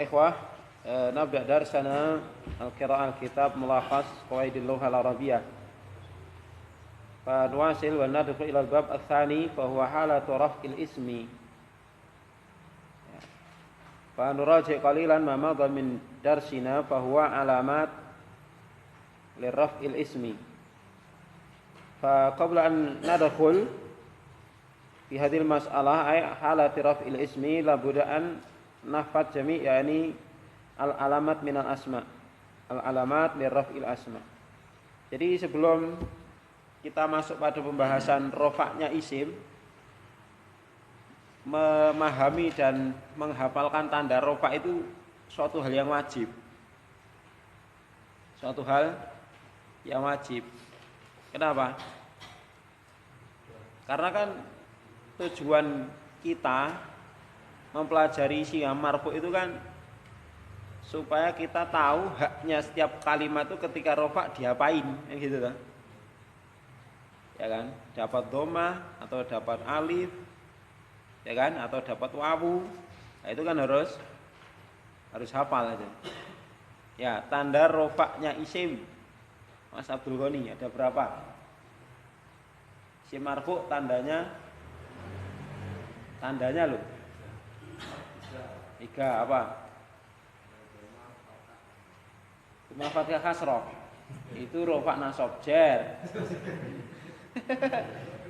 Ikhwah, nabda darsana al-qira'ah al-kitab mulakhas qawaidil lughah al-arabiyyah. Fa nuwasil wa nadkhul ila al-bab ats-tsani fa huwa halatu raf'il ismi. Fa nuraji qalilan ma madha min darsina fa huwa alamat liraf'il ismi. Fa qabla an nadkhul fi hadhil mas'alah ay halati raf'il ismi la buda'an nafat jami' yani al-alamat minal asma. Al-alamat liraf'il asma. Jadi sebelum kita masuk pada pembahasan rofaknya isim, memahami dan menghafalkan tanda rofak itu suatu hal yang wajib. Suatu hal yang wajib. Kenapa? Karena kan tujuan kita mempelajari siam marfu itu kan supaya kita tahu haknya setiap kalimat itu ketika rofak diapain, yang gitu kan? Ya kan? Dapat dhamma atau dapat alif, ya kan? Atau dapat wawu. Nah, itu kan harus hafal aja. Ya, tanda rofaknya isim. Mas Abdul Ghani ada berapa? Isim marfu tandanya loh. 3 apa? Cuma fathah kasroh. Itu rofak nasab jar.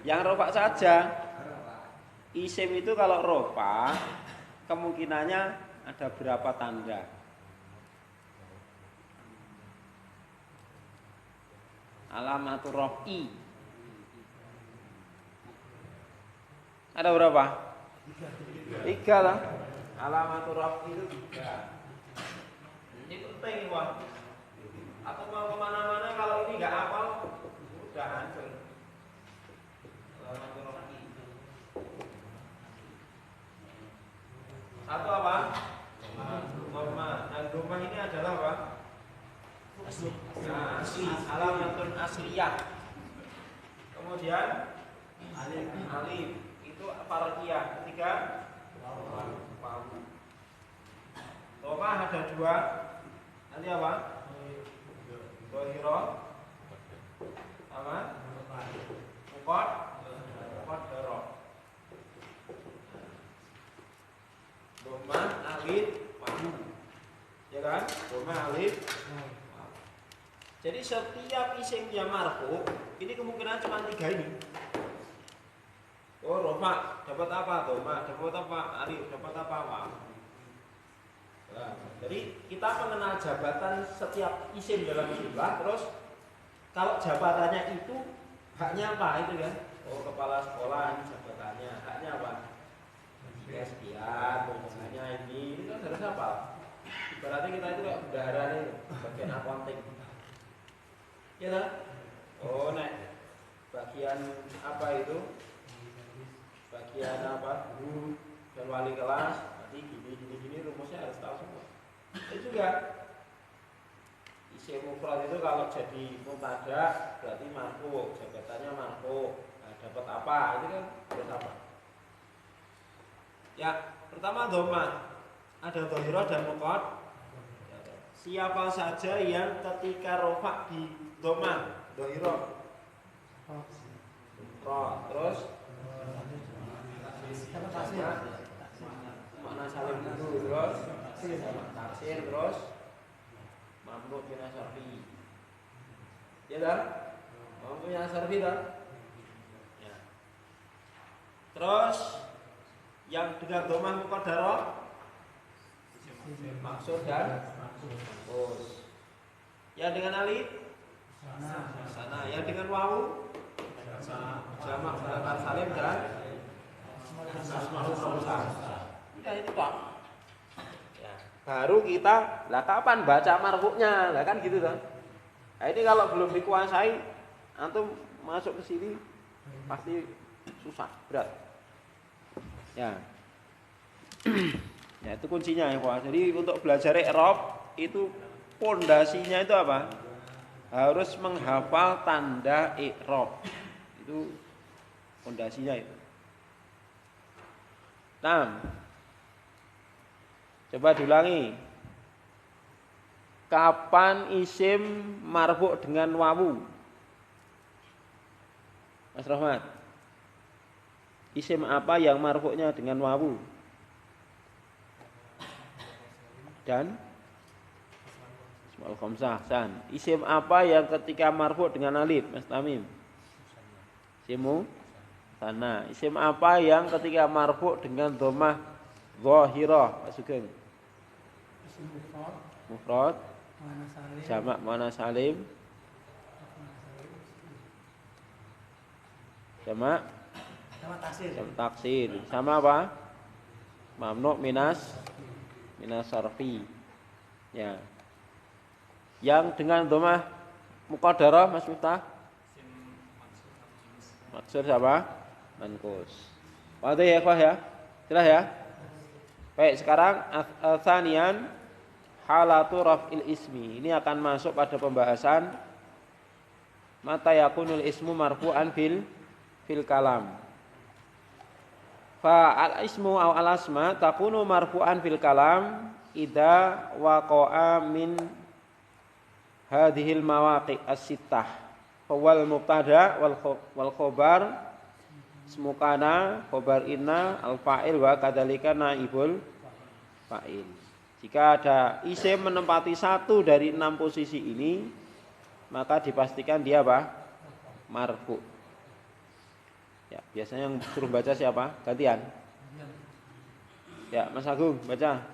Yang rofak saja. Isim itu kalau rofak kemungkinannya ada berapa tanda? Alamatur rof'i. Ada berapa? 3 lah. Alamatur raf'i itu 3. Ini penting, Wah. Atau mau kemana-mana kalau ini nggak hafal, udah hancur. Alamatur raf'i. Satu apa? Dhamma. Nah, dhamma ini adalah apa? Asli. Alamatun asliyah. Kemudian alif. Itu farqiyah. Ketiga wawu. Rofah ada 2. Nanti apa? Dhahirah sama muqaddarah. Dhamma, alif, wawu. Ya kan? Dhamma, alif. Jadi setiap isim yang marfu ini kemungkinan cuma 3 ini. Oh, rofak dapat apa? Dhamma dapat apa? Alif dapat apa? Wawu. Nah, jadi kita mengenal jabatan setiap isim dalam jumlah. Terus kalau jabatannya itu haknya apa itu kan? Oh, kepala sekolah ini jabatannya. Haknya apa? Sekian, tugasnya ini kan harus apa? Berarti kita itu kayak bendahara nih, bagian accounting. Ya kan? Oh, nek bagian apa itu? Bagian apa? Guru dan wali kelas. Gini rumusnya harus tahu semua. Itu juga isim mufrad itu kalau jadi mubtada berarti marfu, jabatannya marfu. Nah, dapat apa? Itu kan harus apa? Ya, pertama dhamma. Ada dhahirah dan muqaddarah. Siapa saja yang ketika rofak di dhamma, dhahirah. Terus makna salim dulu, terus taksir, terus mampu bina syarfi. Ya kan? Mampu bina syarfi kan? Ya. Terus yang dengan dhamma muqaddarah maksud dan terus yang dengan alif sana, yang dengan wawu jamak mudzakkar salim dan asmaul khamsah. Udah itu Pak. Ya, baru kita lah kapan baca marfu'nya? Lah kan gitu kan. Nah, ini kalau belum dikuasai antum masuk ke sini pasti susah, berat. Ya. Ya, itu kuncinya ya, Pak. Jadi untuk belajar i'rab itu pondasinya itu apa? Harus menghafal tanda i'rab. Itu pondasinya itu. Nah, Coba diulangi. Kapan isim marfu' dengan wawu? Mas Rahmat. Isim apa yang marfu'nya dengan wawu? Dan Ismaul Khamsah. Isim apa yang ketika marfu' dengan alif? Mas Tamim. Isimu sana. Isim apa yang ketika marfu' dengan dhammah zahirah? Mas Sugeng. Isim Mufrad. Jamak muannats salim. Jamak taksir. Sama apa? Mamnu minas sarfi. Ya. Yang dengan dhammah muqaddarah Mas Miftah? Maksud sama manqus. Wadih ya ikhwah ya? Jelas ya? Baik, sekarang tsaniyan halatu raf'il ismi. Ini akan masuk pada pembahasan mata yakunul ismu marfu'an fil kalam. Fa al ismu aw al asma takunu marfu'an fil kalam idza waqa'a min hadhil mawaqi' as-sittah. Fawal mubtada wal khobar ismu kana, khobar inna, al fa'il wa kadzalika naibul fa'il. Jika ada isim menempati satu dari 6 posisi ini, maka dipastikan dia apa? Marfu'. Ya, biasanya yang suruh baca siapa? Gantian. Ya, Mas Agung baca.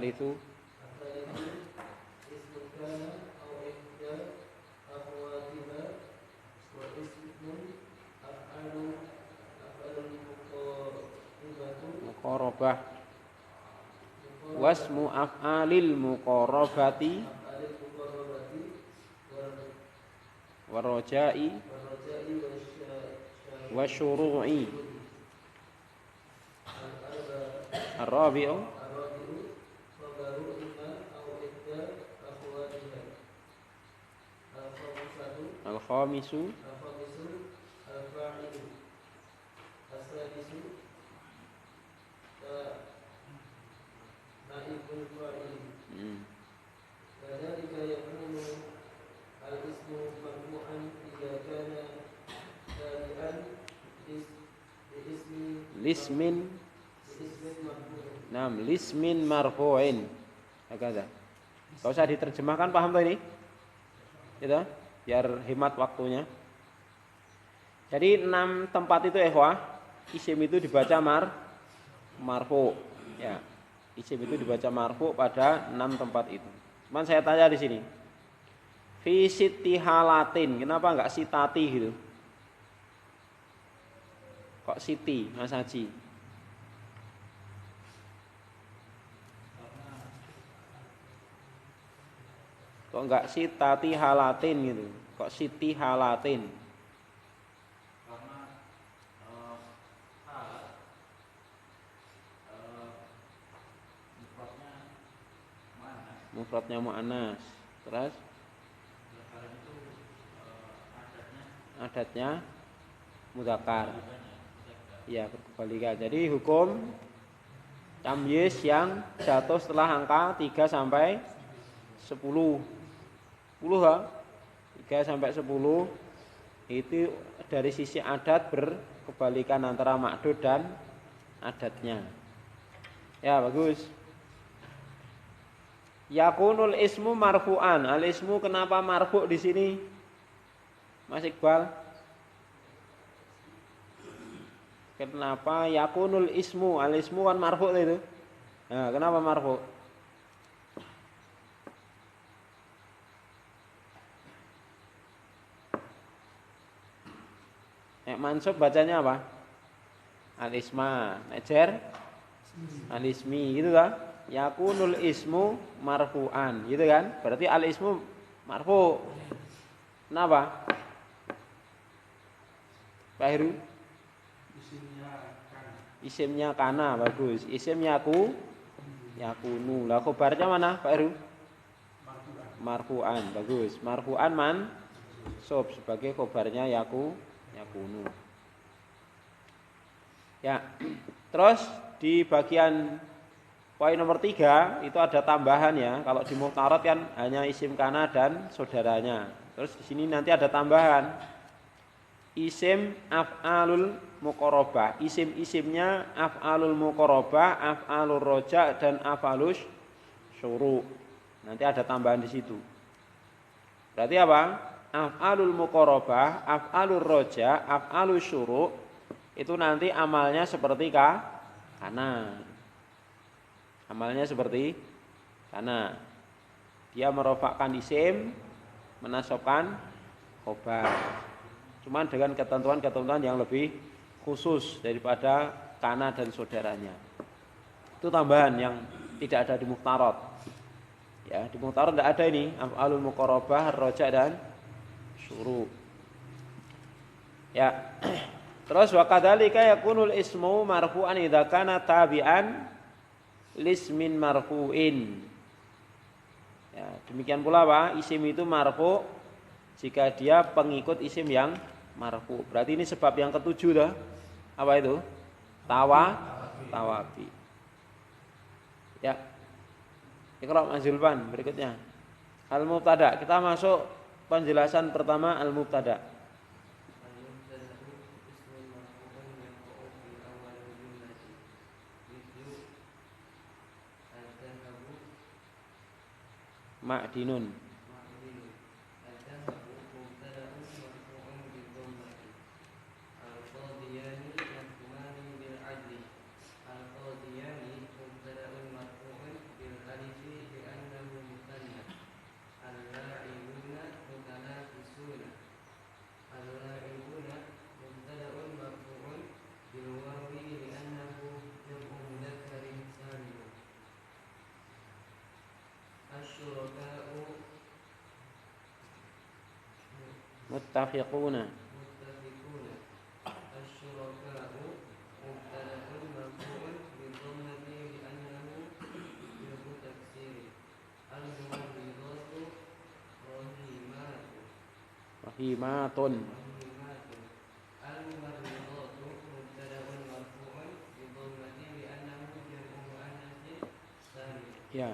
Itu muqarabah wasmu af'alil muqarabati warajai wasyuru'i ar-rabi'u al-khamisu lismin marfu'in. Hakada. Enggak usah diterjemahkan, paham tuh ini? Gitu, biar hemat waktunya. Jadi 6 tempat itu ikhwah, isim itu dibaca marfu. Ya. Isim itu dibaca marfu pada 6 tempat itu. Cuman saya tanya di sini. Fi siti halatin, kenapa enggak sitati gitu? Kok siti, Mas Haji? Kok enggak sitati halatin gitu? Kok siti halatin? Karena mufradnya mu'annas. Terus adatnya mudzakkar. Ya, berkebalikan. Jadi hukum tamyiz yang jatuh setelah angka 3 sampai 10. 10 ha? 3 sampai 10 itu dari sisi adat berkebalikan antara ma'dud dan adatnya. Ya, bagus. Yakunul ismu marfu'an. Al ismu kenapa marfu' di sini? Mas Iqbal. Kenapa yakunul ismu? Al ismu kan marfu' itu. Nah, kenapa marfu'? Nek mansub bacanya apa? Al-isma. Nek jar al-ismi gitu kan? Yakunul ismu marfu'an gitu kan? Berarti al-ismu Marfu. Kenapa? Pak Heru? Isimnya kana, bagus. Isim yakunu. Lah khobarnya mana, Pak Heru? Marfu'an, bagus. Marfu'an mansub sebagai khobarnya yakunu. Ya. Terus di bagian poin nomor 3 itu ada tambahan ya. Kalau di muhtarat kan hanya isim kana dan saudaranya. Terus di sini nanti ada tambahan. Isim af'alul muqarrabah. Isim-isimnya af'alul muqarrabah, af'alur roja dan af'alus syuru. Nanti ada tambahan di situ. Berarti apa? Af'alul muqarrabah, af'alur roja, af'alus syuru itu nanti amalnya seperti kana. Amalnya seperti kana. Dia merofakkan isim, menasabkan khobar. Cuman dengan ketentuan-ketentuan yang lebih khusus daripada kana dan saudaranya. Itu tambahan yang tidak ada di muhtarat. Ya, di muhtarat tidak ada ini af'alul muqarrabah, roja dan syuru. Ya. Terus wa kadzalika yakunul ismu marfu'an idza kana tabi'an lismin marfu'in. Ya, demikian pula Pak, isim itu marfu jika dia pengikut isim yang marfu. Berarti ini sebab yang ketujuh dah. Apa itu? Tawabi. Ya. Iqra Mas Zulfan berikutnya. Al-mubtada. Kita masuk penjelasan pertama al-mubtada. Ma'dinun. Muttafiquna. Rahimatun. Ya.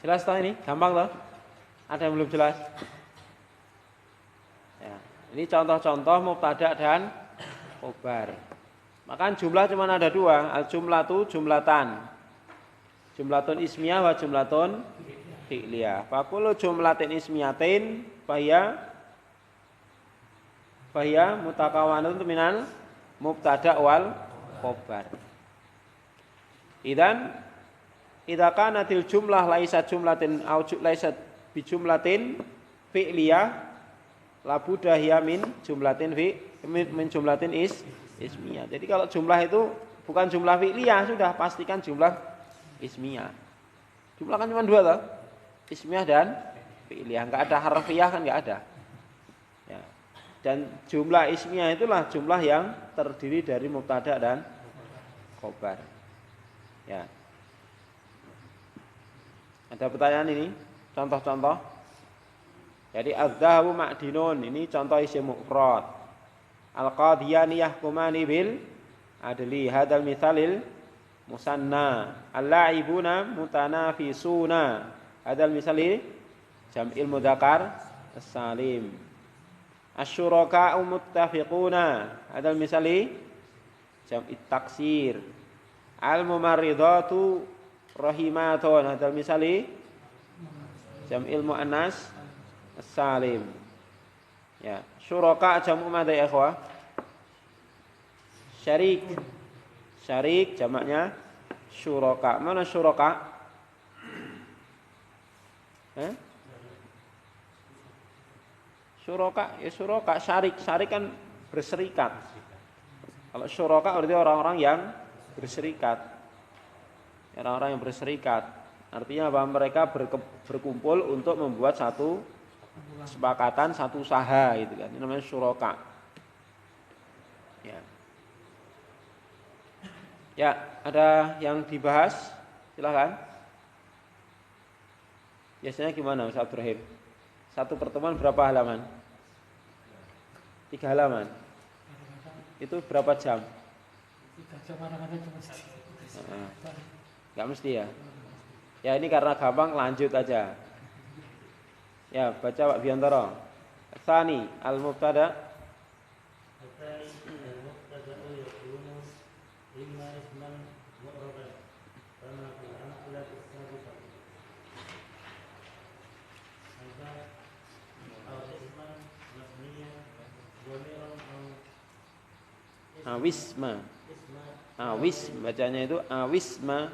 Jelas toh ini? Gampang toh? Ada yang belum jelas? Ya. Ini contoh-contoh mubtada dan khobar. Maka jumlah cuma ada dua, al-jumlatu jumlatan. Jumlatun ismiyah wa jumlatun fi'liyah. Fa kullu jumlatin ismiyatin faya mutakawanun minal mubtada wal khobar. Idan idza kanatil jumlah laisat jumlatin au laisat bi jumlatin fi'liyah labudah ya min jumlatin min jumlatin ismiyah. Jadi kalau jumlah itu bukan jumlah fi'liyah sudah pastikan jumlah ismiyah. Jumlah kan cuma dua toh. Ismiyah dan fi'liyah. Enggak ada harfiah kan enggak ada. Ya. Dan jumlah ismiyah itulah jumlah yang terdiri dari mubtada dan khobar. Ya. Ada pertanyaan ini? Contoh-contoh. Jadi az-zahabu ma'dinun, ini contoh isim mufrad. Al-qadiyani yahkumani bil adli, hadzal mithalil musanna. Al-la'ibuna mutanafisuna, hadzal misali jam'il mudzakkar as-salim. Asy-syuraka'u muttafiquna, hadzal misali jam'it taksir. Al-mumarridatu rahimatun, hadzal misali jam'il muannas as-salim. Ya, syuraka jam'u madza ya ikhwah? Syarik. Syarik jamaknya syuraka. Mana syuraka? Syuraka, ya syuraka, syarik. Syarik kan berserikat. Kalau syuraka berarti orang-orang yang berserikat. Orang-orang yang berserikat. Artinya bahwa mereka berkumpul untuk membuat satu kesepakatan satu usaha gitu kan. Ini namanya syuraka. Ya. Ya, ada yang dibahas? Silakan. Biasanya gimana Ustaz Ibrahim? Satu pertemuan berapa halaman? 3 halaman. Itu berapa jam? 3 jam kadang-kadang cuma Enggak mesti ya. Ya ini karena gampang lanjut aja. Ya, baca Pak Biantoro. Tsani al-mubtada. Awisma. Awis bacanya itu awisma.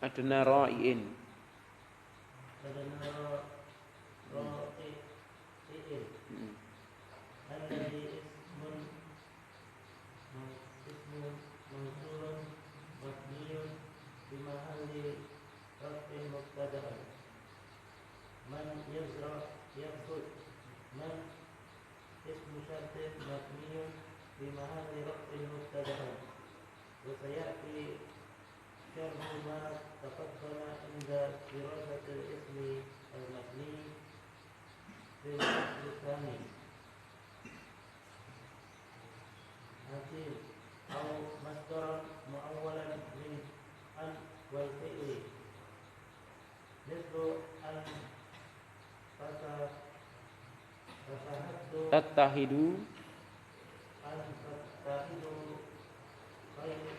Adna ra'iin. Tattahidu.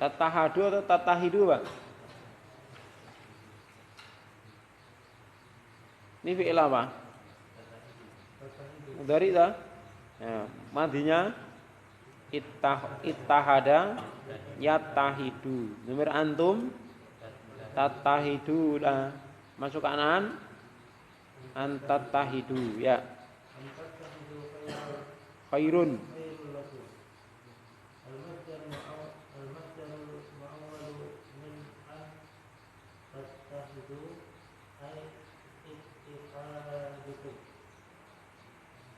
Tattahadu atau tattahidu, Pak? Ini fi'il apa? Mudhari ta? Ya, madinya ittahada yattahidu. Nomor antum tattahidu lah. Masuk kanan antattahidu ya. Khairun.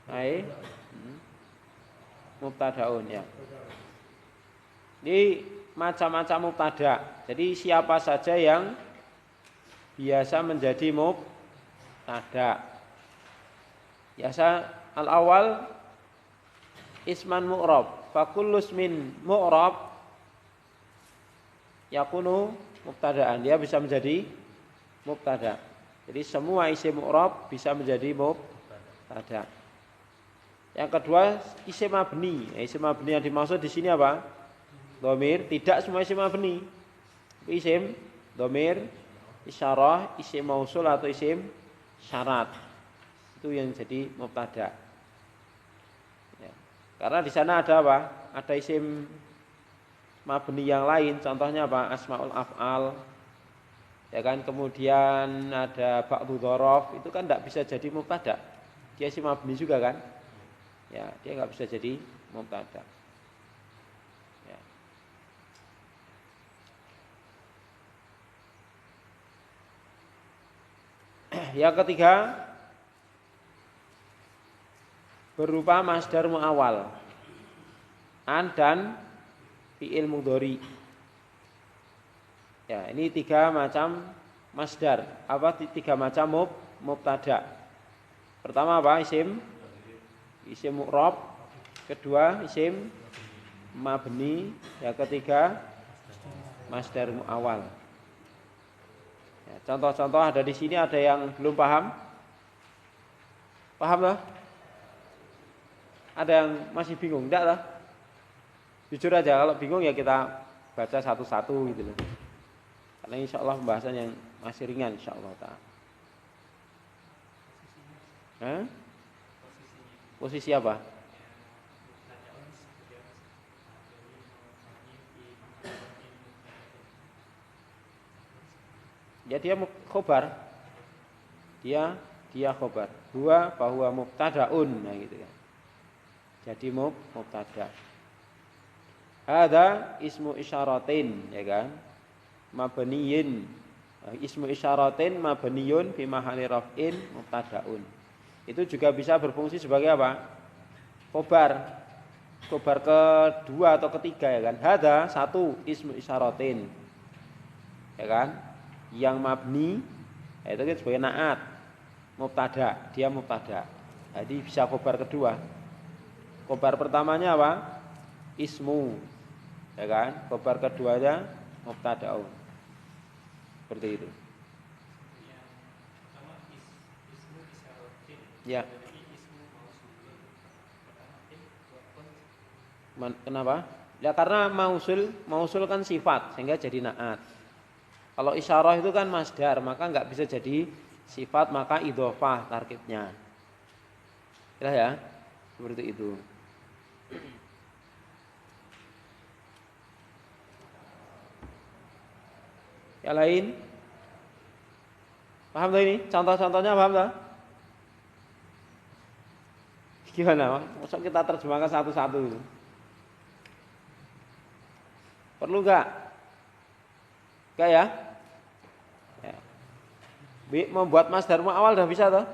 Hai. Mubtadaun ya. Ini macam-macam mubtada. Jadi siapa saja yang biasa menjadi mubtada. Biasa al-awwal isman mu'rab. Fa kullu ismin mu'rab yakunu mubtadaan. Dia bisa menjadi mubtada. Jadi semua isim mu'rab bisa menjadi mubtada. Yang kedua isim mabni. Isim mabni yang dimaksud di sini apa? Dhamir. Tidak semua isim mabni. Isim dhamir, isyarah, isim mausul atau isim syarat. Itu yang jadi mubtada. Ya. Karena di sana ada apa? Ada isim mabni yang lain. Contohnya apa? Asmaul af'al. Ya kan? Kemudian ada ba'du dzaraf. Itu kan tidak bisa jadi mubtada. Dia isim mabni juga kan? Ya, dia nggak bisa jadi mubtada. Ya. Yang ketiga berupa masdar muawwal. An dan fi'il mudhari. Ya, ini 3 macam masdar. Apa 3 macam mubtada? Pertama apa? Isim mu'rab, kedua isim mabni, yang ketiga masdar muawwal. Ya, contoh-contoh ada di sini, ada yang belum paham? Paham lah? Ada yang masih bingung? Enggak lah? Jujur aja, kalau bingung ya kita baca satu-satu gitu loh. Karena insya Allah pembahasan yang masih ringan insya Allah ta'ala. Posisi apa? Ya dia khobar. Dia khobar. Huwa bahwa mubtadaun, nah gitu kan. Jadi mubtada. Hadza ismu isyaratin, ya kan? Mabniyin. Ismu isyaratin mabniyun fi mahalli raf'in mubtadaun. Itu juga bisa berfungsi sebagai apa? Khobar. Khobar kedua atau ketiga, ya kan? Hadza satu ismu isyaratin. Ya kan? Yang mabni itu kan sebagai naat. Mubtada, dia mubtada. Jadi bisa khobar kedua. Khobar pertamanya apa? Ismu. Ya kan? Khobar keduanya mubtadaun. Seperti itu. Ya. Kenapa? Ya karena mausul kan sifat sehingga jadi naat. Kalau isyarah itu kan masdar, maka enggak bisa jadi sifat, maka idhofah tarkibnya. Ya, seperti itu. Yang lain? Paham tak ini? Contoh-contohnya paham tak? Gimana? Masa kita terjemahkan satu-satu? Perlu enggak? Enggak ya? Membuat masdar mu'awal dah bisa toh?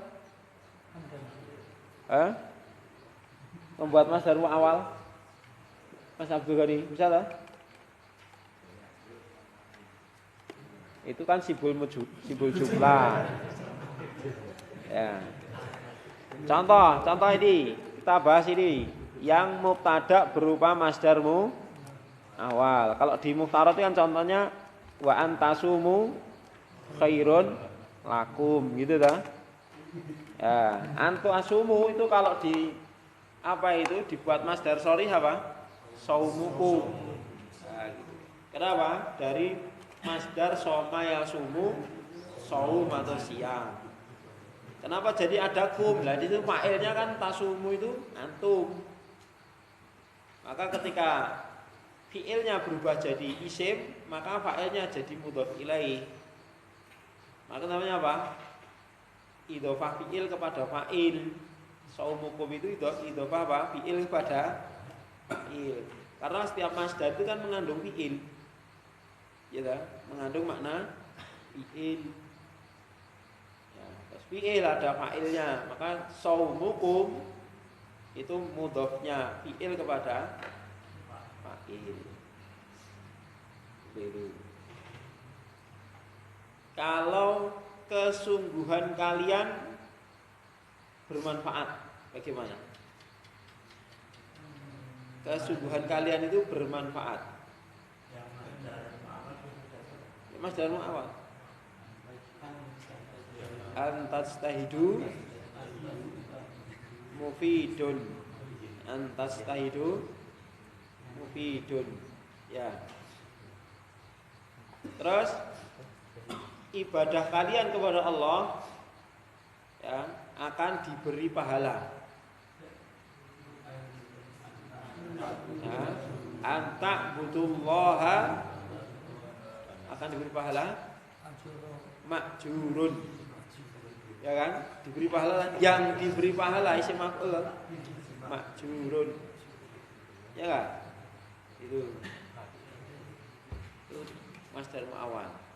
Membuat masdar mu'awal Mas Abdul Ghani bisa toh? Itu kan simbol jumlah. Ya. Contoh ini kita bahas ini yang mubtada berupa masdar mu'awal. Kalau di muhtarat itu kan contohnya wa antasumu khairun lakum gitu dah. Ya, antu asumu itu kalau di apa itu dibuat masdar sharih apa? Saumukum. Nah, gitu. Kenapa? Dari masdar soma yasumu saum atau siang. Kenapa jadi ada kum? Lah itu fa'ilnya kan tasumu itu antum. Maka ketika fi'ilnya berubah jadi isim, maka fa'ilnya jadi mudhof ilaih. Maka namanya apa? Idhofah fi'il kepada fa'il. Saumukum itu idhofah apa? Fi'il kepada fa'il. Karena setiap masdar itu kan mengandung fi'il. Ya, mengandung makna fi'il. Ya, terus fi'il ada fa'ilnya, maka saumukum itu mudhofnya fi'il kepada fa'il. Begitu. Kalau kesungguhan kalian bermanfaat, bagaimana? Kesungguhan kalian itu bermanfaat. Masdar mu'awwal. Antastahidu mufidun. Antastahidu mufidun. Ya. Terus ibadah kalian kepada Allah ya, akan diberi pahala. Ya, anta butullaha akan diberi pahala makjurun. Ya kan? Diberi pahala, yang diberi pahala isim maf'ul makjurun. Ya kan? Itu masdar mu'awwal.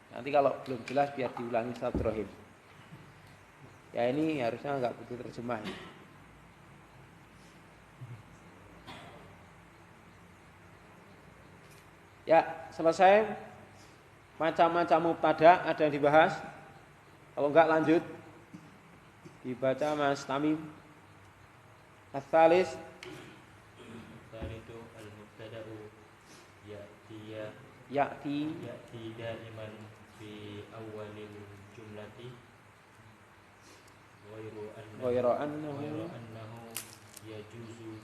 Nanti kalau belum jelas biar diulangi silaturahim. Ya ini harusnya enggak butuh terjemah. Ya, selesai. Macam-macam mubtada ada yang dibahas. Kalau enggak lanjut dibaca Mas Tamim. As-salis Salitu al-mubtada'u ya'ti daiman fi awalil jumlati ghairu annahu yajuzu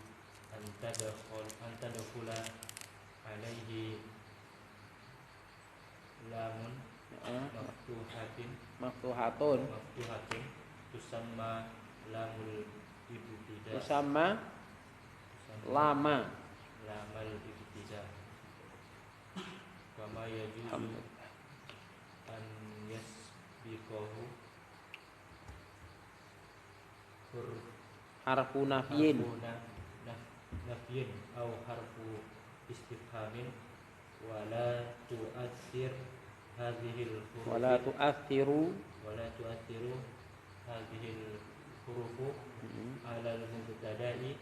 antadakhula alaihi lamun maftuhatun tusamma lamul ibtida tusamma lama lamal ibtida kama yajuzu an yasbiqahu harfu nafyin nafyin au harfu istifhamin wala tu'athir hadhil huruf wala tu'athiru hadhil huruf ala al-mubtada'i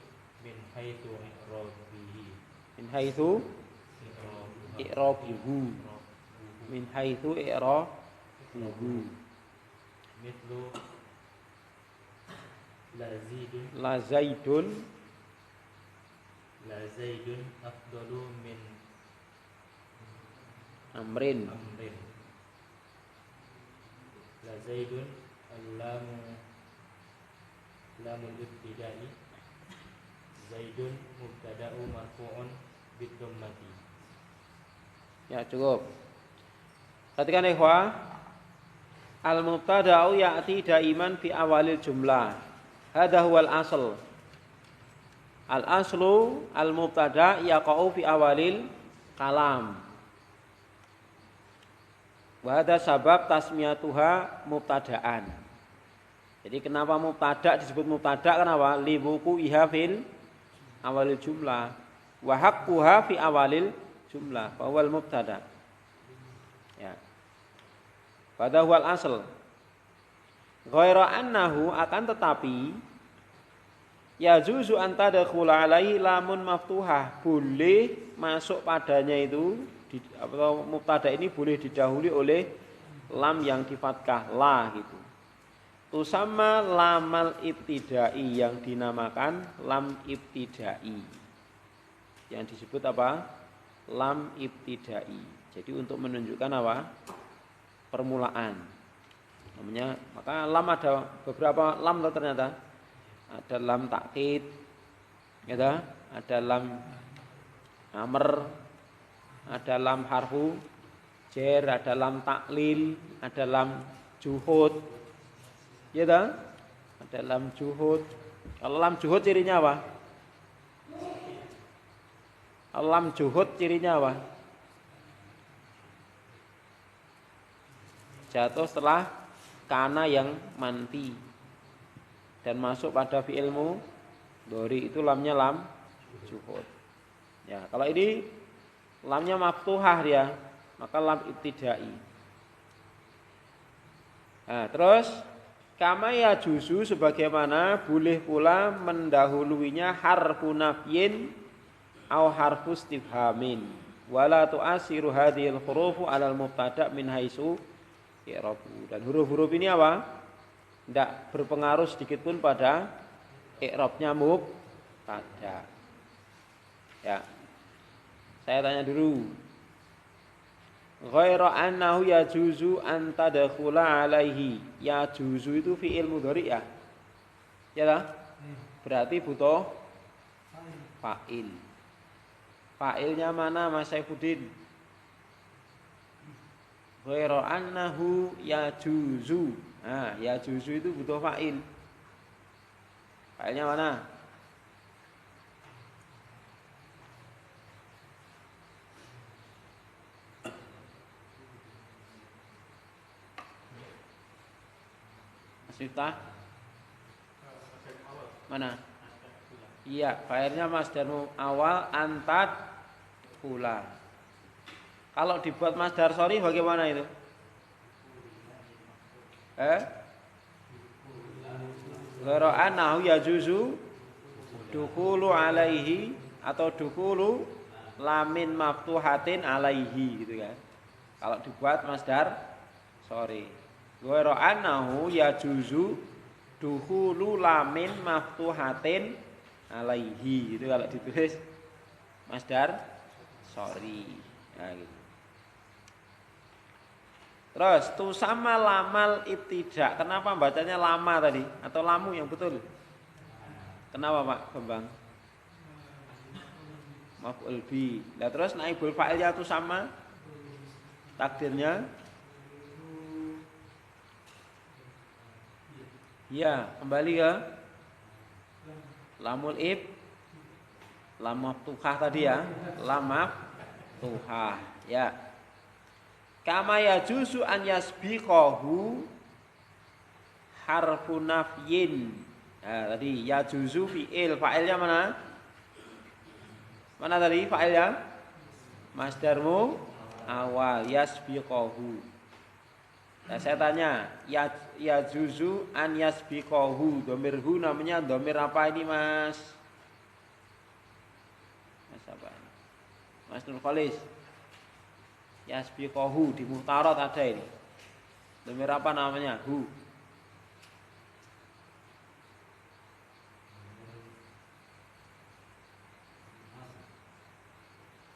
min haitsu i'rabihi min haitsu i'rabuhu min haitsu i'rabuhu mithlu la zaidun afdalu min amrin la zaidun lamul ibtida'i zaidun mubtada'u marfu'un bid-dhammati. Ya cukup. Perhatikan ikhwah, al-mubtada'u ya'ti daiman fi awalil jumlah. Hadha huwal asl. Al-aslu al-mubtada' yaqa'u fi awalil kalam. Wa hadha sabab tasmiyatuha mubtada'an. Jadi kenapa mubtada' disebut mubtada' kenapa? Li wuqu'iha fil awalil jumlah wa haqquha fi awalil jumlah fa huwal mubtada'. Ya. Pada huwal asl. Ghaira annahu akan tetapi yajuzu an tadkhula alaihi lamun maftuhah, boleh masuk padanya itu atau mubtada ini boleh didahului oleh lam yang di fathah la gitu. Tusamma lamal ibtidai yang dinamakan lam ibtidai. Yang disebut apa? Lam ibtidai. Jadi untuk menunjukkan apa? Permulaan. Namanya, maka lam ada beberapa lam ternyata. Ada lam takkid, ya, ada lam amr, ada lam harfu jar, ada lam taklil, ada lam juhud, ya dah, ada lam juhud. Kalau lam juhud cirinya apa? Kalau lam juhud cirinya apa? Jatuh setelah kana yang manfi dan masuk pada fi'il mudhari, itu lamnya lam juhud. Ya, kalau ini lamnya maftuhah dia, maka lam ibtidai. Nah, terus kama yajuzu sebagaimana boleh pula mendahuluinya harfu nafyin au harfu istifhamin wala tu'asiru hadhil hurufu 'alal mubtada' min haitsu i'rabu. Dan huruf-huruf ini apa? Tidak berpengaruh sedikit pun pada i'rabnya mubtada. Ya. Saya tanya dulu. Ghaira annahu yajuzu an tadkhula alaihi. Yajuzu itu fi'il mudhari ya. Ya lah? Berarti butuh fa'il. Fa'ilnya mana Mas Saifuddin? Ghaira annahu yajuzu. Nah, yajuzu itu butuh fa'il. Fa'ilnya mana? Masifah? Mana? Iya, fa'ilnya masdar awal antad kula. Kalau dibuat masdar sorry bagaimana itu? Ghaira annahu yajuzu dukhulu alaihi atau dukhulu lamin maftuhatin alaihi gitu kan. Kalau dibuat masdar sorry. Ghaira annahu yajuzu dukhulu lamin maftuhatin alaihi itu kalau ditulis masdar sorry. Nah gitu. Terus tu sama lamal ibtidak. Kenapa bacanya lama tadi atau lamu yang betul? Kenapa Pak Bambang? Maf'ul bi. Lah terus naibul fa'ilnya itu sama takdirnya? Ya, kembali ke lamul ib, lam maftuhah tadi ya, lam maftuhah. Ya. Kama yajuzu an yasbiqahu harfu nafyin. Nah, tadi yajuzu fi'il, fa'ilnya mana? Mana tadi fa'ilnya? Masdarmu awal yasbiqahu. Nah, saya tanya, yajuzu an yasbiqahu. Dhamir hu namanya dhamir apa ini, Mas? Mas apa ini? Mas Nur Khalis. Yasbiqahu di muhtarat ada ini. Dhamir apa namanya? Hu.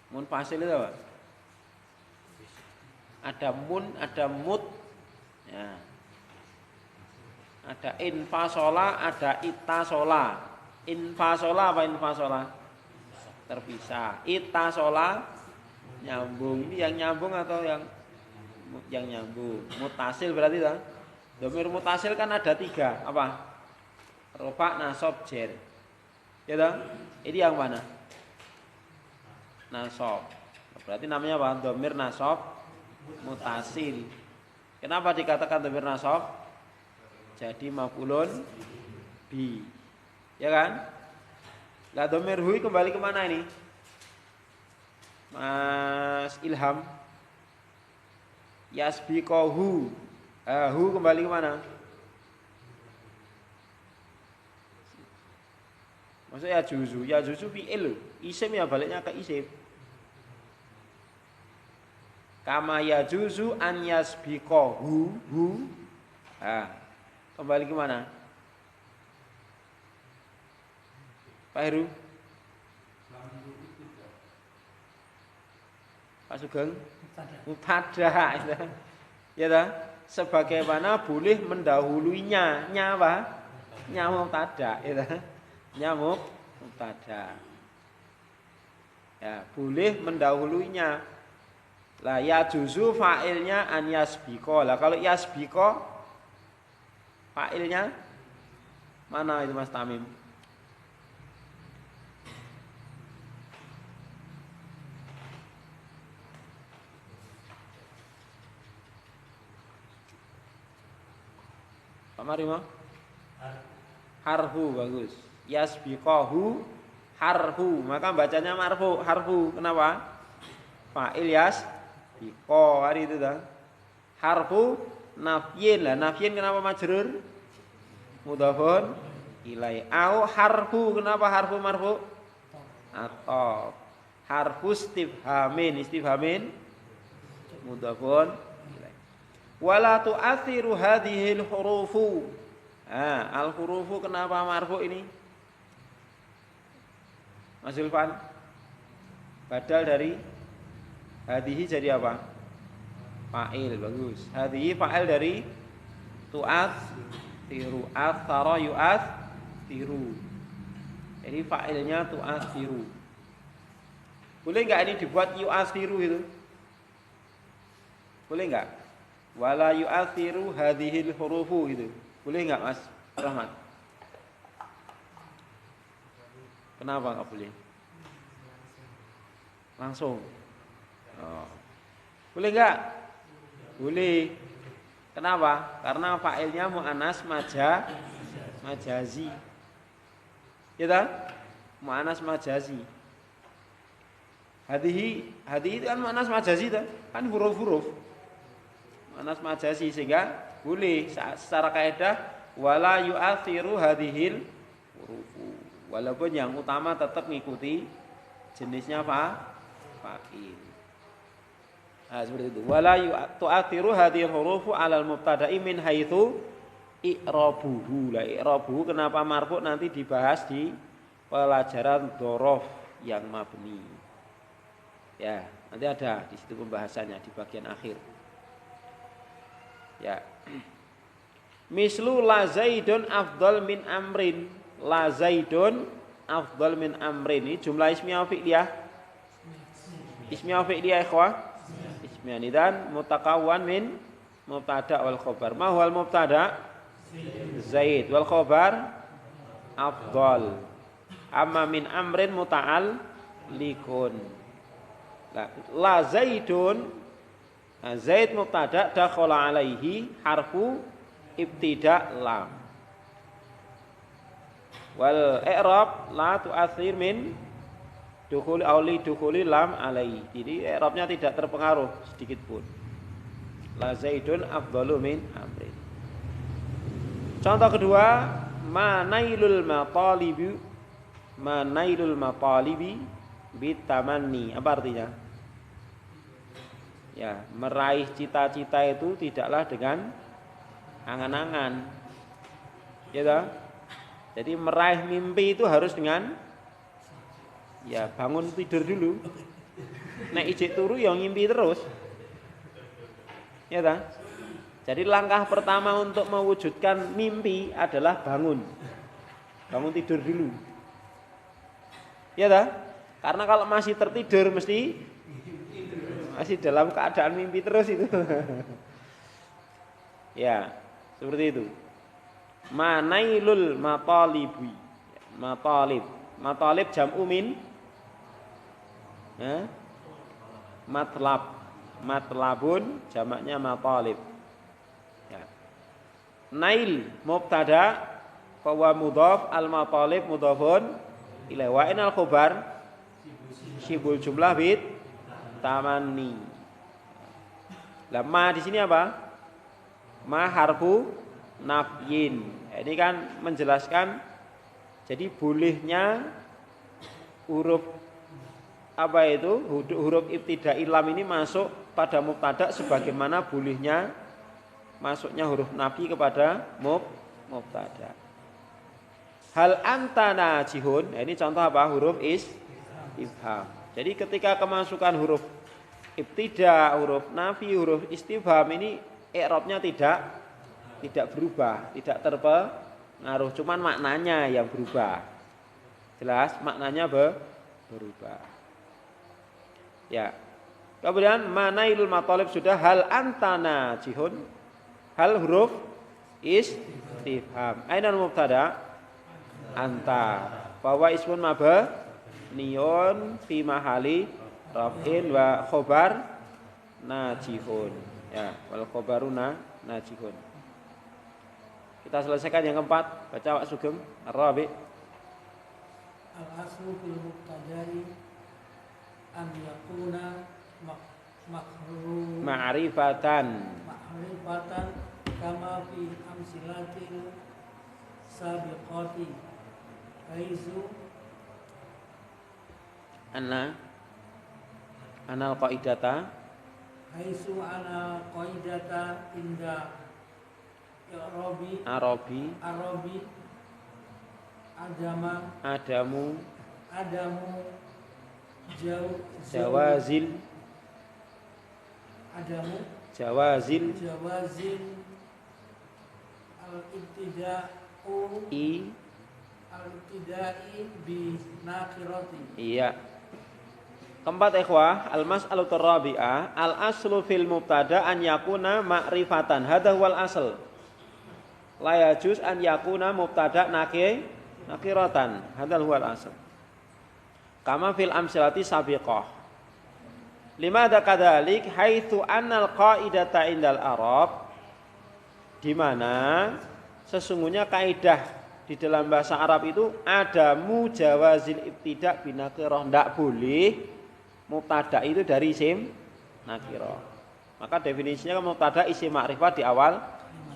Munfasil itu apa? Ada mun, ada mut, ya. Ada infasola, ada itasola. Infasola apa infasola? Terpisah. Itasola nyambung. Ini yang nyambung atau yang nyambung? Mutasil berarti kan? Dhamir mutasil kan ada 3. Apa? Rofa, nasab, jer. Ya toh? Ini yang mana? Nasab. Berarti namanya apa? Dhamir nasab mutasil. Kenapa dikatakan dhamir nasab? Jadi maf'ulun bi. Ya kan? Lah dhamir hu kembali ke mana ini? Mas Ilham. Yasbiqahu. Hu kembali ke mana? Maksudnya ya juzu fi'il. Isim ya baliknya ke isim. Kama ya juzu an yasbiqahu hu. Kembali ke mana? Pak Heru? Pak Sugeng? Mubtada. Ya dah. Sebagaimana boleh mendahuluinya. Nya apa? Nya mubtada, ya dah. Nya mubtada. Ya, boleh mendahuluinya. Lah ya juzu fa'ilnya an yasbiqa. Lah kalau yasbiqa fa'ilnya mana itu Mas Tamim? Pak Marimo? Harfu bagus. Yasbiqahu harfu, maka bacanya marfu, harfu. Kenapa? Fa'il yasbiqa, hari itu dah. Harfu nafyin. Lah nafyin kenapa majrur? Mudhafun ilai. Au harfu, kenapa harfu marfu? Atau harfu istifhamin, istifhamin mudhafun ilai. Wala tu'athiru hadhil hurufu. Al hurufu kenapa marfu ini? Mas Zulfan, badal dari hadhihi jadi apa? Fa'il, bagus. Hadhihi fa'il dari tu'athiru. Athara yu'athiru. Jadi fa'ilnya tu'athiru. Boleh enggak ini dibuat yu'athiru itu? Boleh enggak? Wala yu'athiru hadhil hurufu itu. Boleh enggak Mas Rahmat? Kenapa enggak boleh? Langsung. Oh. Boleh enggak? Boleh. Kenapa? Karena fa'ilnya mu'annas majazi. Ya tak? Mu'annas majazi. Hadihi itu kan mu'annas majazi tak? Kan huruf-huruf. Mu'annas majazi sehingga boleh secara kaidah wala yu'athiru hadhil hurufu. Walaupun yang utama tetap mengikuti jenisnya fa'il. Nah, seperti itu. Wala tu'athiru hadhil hurufu 'alal mubtada'i min haitsu i'rabuhu. Lah i'rabuhu kenapa marfu nanti dibahas di pelajaran dzaraf yang mabni. Ya, nanti ada di situ pembahasannya di bagian akhir. Ya. Mislu la Zaidun afdal min amrin. la Zaidun afdal min Amrin. Ini jumlah ismiyah fi'liyah. Ismiyah fi'liyah ikhwah. Ismiyah dan mutakawan min mubtada wal khobar. Ma huwal mubtada? Zaid wal khobar afdal. Amma min Amrin muta'al likun. La Zaidun, Zaid mubtada dakhala alaihi harfu ibtida lam. Wal i'rab la tu'athir min dukhuli auli dukhuli lam alaihi. Jadi i'rabnya tidak terpengaruh sedikit pun. La Zaidun afdalu min Amrin. Contoh kedua, manailul matalibi bitamanni. Apa artinya? Ya, meraih cita-cita itu tidaklah dengan angan-angan. Ya toh? Jadi meraih mimpi itu harus dengan ya bangun tidur dulu. Nek ijek turu ya ngimpi terus. Ya toh? Jadi langkah pertama untuk mewujudkan mimpi adalah bangun. Bangun tidur dulu. Ya toh? Karena kalau masih tertidur mesti masih dalam keadaan mimpi terus itu. Ya, seperti itu. Manailul matalibi. Matalib jam'u min matlabun jamaknya matalib. Ya. Nail mubtada fa mudhaf al matalib mudhafun ilaihi wa inal khobar syibul jumlah bit tamanni. Lah ma di sini apa? Ma harfu nafyin. Ini kan menjelaskan jadi bolehnya huruf apa itu? Huruf ibtida'i lam ini masuk pada mubtada sebagaimana bolehnya masuknya huruf nafi kepada mubtada. Hal anta najihun. Ini contoh apa? Huruf istifham. Jadi ketika kemasukan huruf ibtida, huruf nafi, huruf istifham ini i'rabnya tidak berubah, tidak terpengaruh, cuman maknanya yang berubah. Jelas maknanya berubah. Ya. Kemudian manailul matalib sudah, hal anta najihun. Hal huruf istifham. Ainal mubtada? Anta. Bahwa ismun mabniyun fi mahali raf'in wa khobar najihun. Ya, wal khobaruna najihun. Kita selesaikan yang keempat. Baca Pak Sugeng Ar-Rabi. Al-aslu fil mubtada'i an yakuna ma'rifatan kama fi amsilatil sabiqati haizu anal qaidata inda Arabi adamu jawazil al-ibtida'i bi nakirati. Iya. Keempat ikhwah, al-mas'alatu rabi'ah, al-aslu fil mubtada an yakuna ma'rifatan. Hadha huwal asl. La yajuz an yakuna mubtada nakiratan. Hadha huwal asl. Kama fil amsilati sabiqah. Limadha kadzalik haitsu annal qaidata indal Arab, di mana sesungguhnya kaidah di dalam bahasa Arab itu ada mujawazil ibtida binakirah, ndak boleh mubtada itu dari isim nakirah. Maka definisinya mubtada isim ma'rifat di awal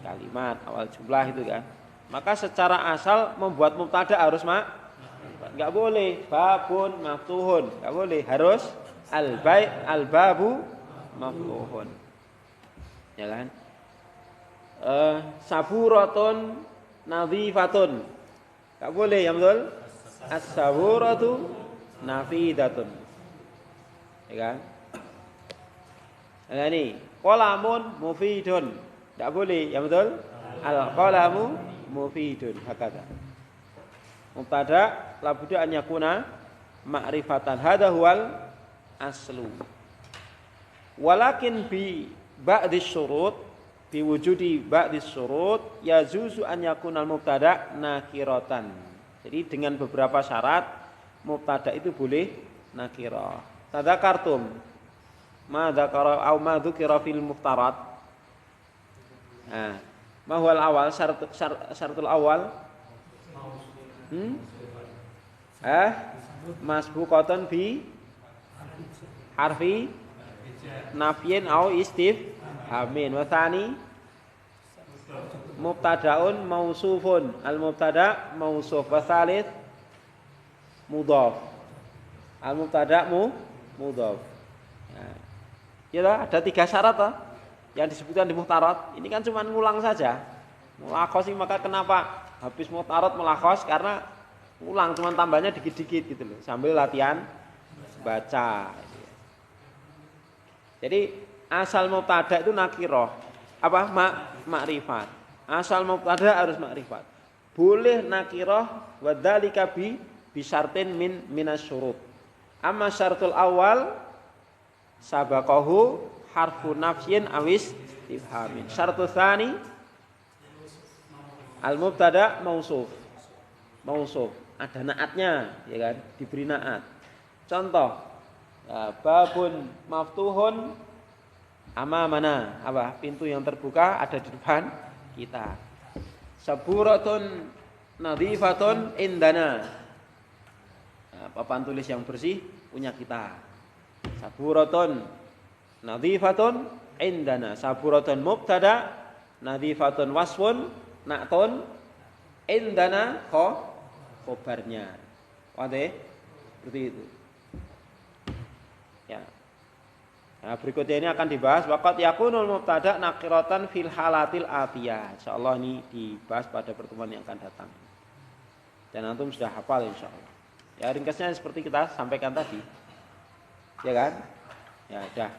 kalimat, awal jumlah itu kan. Maka secara asal membuat mubtada harus enggak boleh babun maftuhun, enggak boleh, harus al-babu maftuhun. Ya kan? Saburatun nadhifatun. Enggak boleh, ya betul? As-saburatu nafidatun. Ya kan? Nah ini, qalamun mufidun. Enggak boleh, ya betul? Al-qalamu mufidun, hakata. Mubtada labudda an yakuna ma'rifatan. Hadza huwal aslu. Walakin bi ba'dhi syurut bi wujudi ba'dhi syurut yajuzu an yakuna al-mubtada nakiratan. Jadi dengan beberapa syarat mubtada itu boleh nakirah. Tadzakartum ma dzakara au ma dzukira fil muftarat. Nah, ma huwal awal syaratul awal? Masbuqatan bi harfi nafyin au istifhamin. Wa tsani mubtadaun mausufun. Al mubtada mausuf. Wa tsalits mudhaf. Al mubtada mudhaf. Ya, ada 3 syarat toh yang disebutkan di muhtarat. Ini kan cuma ngulang saja. Mulakhos, maka kenapa habis muhtarat mulakhos? Karena ulang, cuma tambahnya dikit-dikit gitu loh, sambil latihan baca. Jadi asal mubtada itu nakirah. Apa? Makrifat. Asal mubtada harus makrifat. Boleh nakirah wa dzalika bi syartin minasyurut. Amma syaratul awal sabaqahu harfu nafyin awis istifhamin. Syaratul tsani al mubtada mausuf. Ada naatnya, ya kan? Diberi naat. Contoh, ya, babun maftuhun amamana. Apa? Pintu yang terbuka ada di depan kita. Saburatun nadhifatun indana. Nah, papan tulis yang bersih punya kita. Saburatun nadhifatun indana. Saburatun mubtada, nadhifatun wasfun, na'tun indana khobarnya. Wadah? Seperti itu. Ya. Nah, berikutnya ini akan dibahas waqad yakunul mubtada nakiratan fil halatil atiyah. Insyaallah ini dibahas pada pertemuan yang akan datang. Dan antum sudah hafal insyaallah. Ya, ringkasnya seperti kita sampaikan tadi. Ya kan? Ya, dah.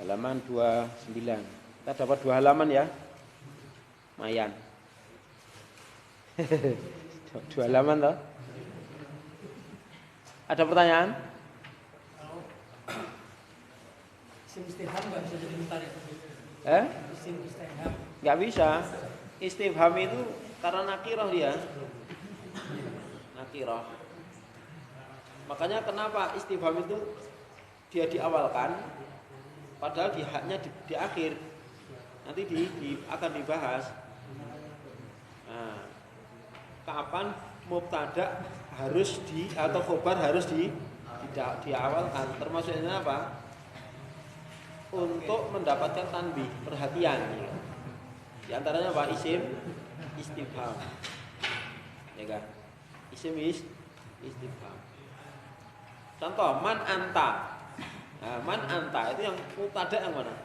Halaman 29. Kita dapat 2 halaman ya. Lumayan. 2 halaman toh. Ada pertanyaan? Isim istifham enggak bisa jadi mutarik. Isim istifham. Enggak bisa. Istifham itu karena nakirah dia. Nakirah. Makanya kenapa istifham itu dia diawalkan padahal di haknya di akhir. Nanti akan dibahas. Nah, kapan mubtada harus atau khobar harus diawalkan? Termasuknya apa? Untuk mendapatkan tanbih, perhatian. Ya. Di antaranya apa? Isim istifham. Ya kan? Isim istifham. Contoh man anta. Nah, man anta itu yang mubtada yang mana?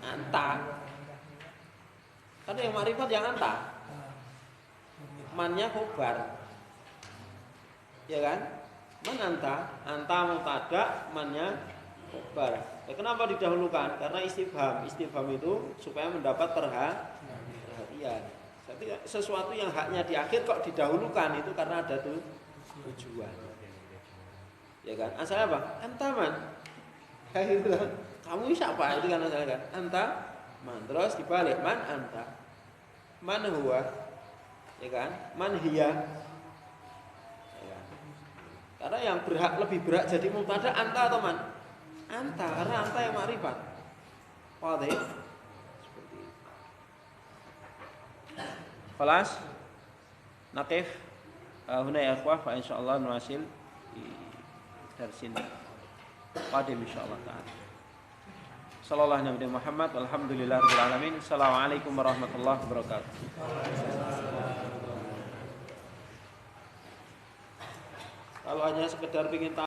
Anta. Kan yang makrifat yang anta. Mannya khobar. Ya kan? Man anta mubtada, mannya khobar. Ya, kenapa didahulukan? Karena istifham. Istifham itu supaya mendapat perhatian. Jadi sesuatu yang haknya di akhir kok didahulukan itu karena ada tujuan. Ya kan? Asalnya apa? Anta man. Kayak gitu kan. Kamu siapa? Itu kan asalnya kan. Anta man. Terus dibalik man anta. Man huwa. Ya kan? Man hiya. Ya kan? Karena yang lebih berhak jadi mubtada anta atau man? Anta, karena anta yang makrifat. Wadah. Seperti itu. Khalas. Naqif. Huna ya akhwah, fa insyaallah nuwasil di darsin qadim insyaallah taala. Sallallahu alaihi Muhammad walhamdulillahirabbil alamin. Assalamualaikum warahmatullahi wabarakatuh. Kalau hanya sekedar ingin